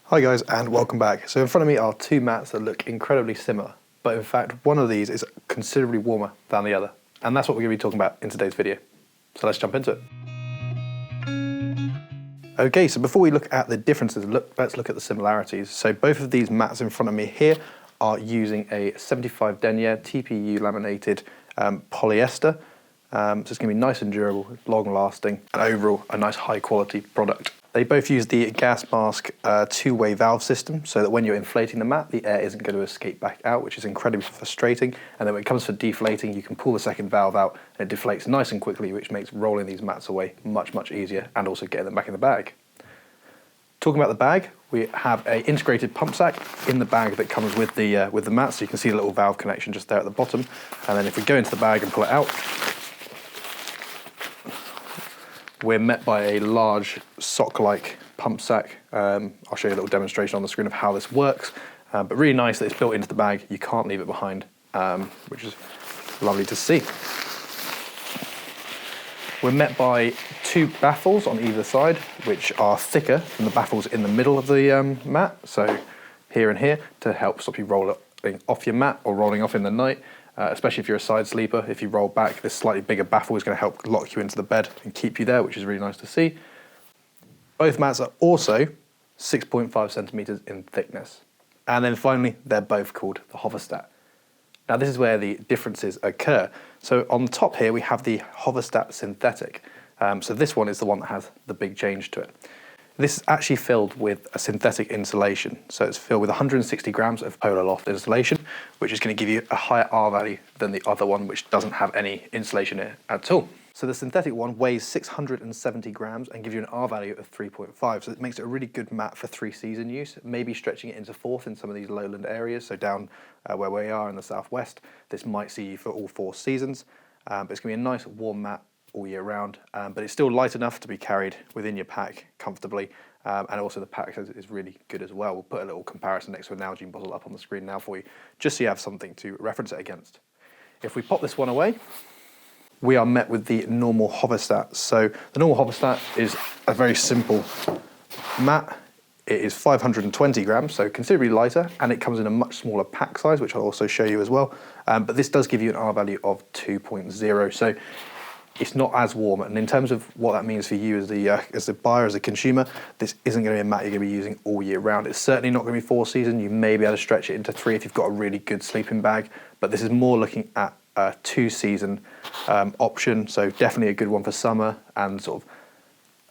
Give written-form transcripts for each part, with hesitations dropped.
Hi guys and welcome back. So in front of me are two mats that look incredibly similar, but in fact one of these is considerably warmer than the other. And that's what we're going to be talking about in today's video. So let's jump into it. Okay, so before we look at the differences, let's look at the similarities. So both of these mats in front of me here are using a 75 denier TPU laminated polyester. So it's going to be nice and durable, long lasting, and overall a nice high quality product. They both use the gas mask two-way valve system so that when you're inflating the mat, the air isn't going to escape back out, which is incredibly frustrating. And then when it comes for deflating, you can pull the second valve out and it deflates nice and quickly, which makes rolling these mats away much, much easier and also getting them back in the bag. Talking about the bag, we have an integrated pump sack in the bag that comes with the mat, so you can see the little valve connection just there at the bottom. And then if we go into the bag and pull it out, we're met by a large sock-like pump sack. I'll show you a little demonstration on the screen of how this works, but really nice that it's built into the bag. You can't leave it behind, which is lovely to see. We're met by two baffles on either side, which are thicker than the baffles in the middle of the mat, so here and here, to help stop you rolling off your mat or rolling off in the night. Especially if you're a side sleeper, if you roll back, this slightly bigger baffle is going to help lock you into the bed and keep you there, which is really nice to see. Both mats are also 6.5 centimeters in thickness. And then finally, they're both called the Hoverstat. Now this is where the differences occur. So on the top here, we have the Hoverstat synthetic. So this one is the one that has the big change to it. This is actually filled with a synthetic insulation. So it's filled with 160 grams of polar loft insulation, which is going to give you a higher R value than the other one, which doesn't have any insulation in it at all. So the synthetic one weighs 670 grams and gives you an R value of 3.5. So it makes it a really good mat for 3-season use, maybe stretching it into 4th in some of these lowland areas. So down where we are in the southwest, this might see you for all 4 seasons. But it's going to be a nice warm mat all year round, but it's still light enough to be carried within your pack comfortably, and also the pack size is really good as well. We'll put a little comparison next to an Nalgene bottle up on the screen now for you, just so you have something to reference it against. If we pop this one away, we are met with the normal Hoverstat. So the normal Hoverstat is a very simple mat. It is 520 grams, so considerably lighter, and it comes in a much smaller pack size, which I'll also show you as well. But this does give you an R value of 2.0. So it's not as warm, and in terms of what that means for you as the buyer, as a consumer, this isn't going to be a mat you're going to be using all year round. It's certainly not going to be 4-season. You may be able to stretch it into 3 if you've got a really good sleeping bag, but this is more looking at a 2-season option, so definitely a good one for summer and sort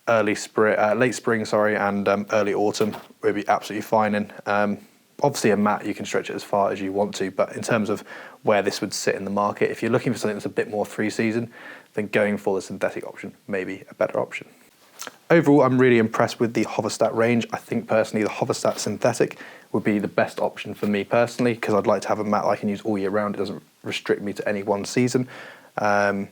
of late spring, and early autumn would be absolutely fine in. Obviously a mat, you can stretch it as far as you want to, but in terms of where this would sit in the market, if you're looking for something that's a bit more 3-season, then going for the synthetic option may be a better option. Overall, I'm really impressed with the Hoverstat range. I think personally the Hoverstat synthetic would be the best option for me personally, because I'd like to have a mat I can use all year round. It doesn't restrict me to any one season. And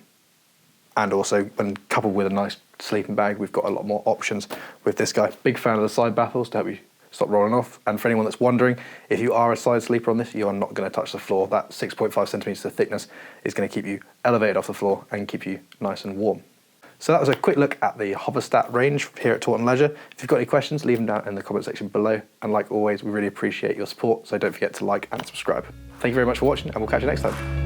also, when coupled with a nice sleeping bag, we've got a lot more options with this guy. Big fan of the side baffles to help you stop rolling off. And for anyone that's wondering, if you are a side sleeper on this, you are not going to touch the floor. That 6.5 centimeters of thickness is going to keep you elevated off the floor and keep you nice and warm. So that was a quick look at the Hoverstat range here at Taunton Leisure. If you've got any questions, leave them down in the comment section below. And like always, we really appreciate your support, so don't forget to like and subscribe. Thank you very much for watching, and we'll catch you next time.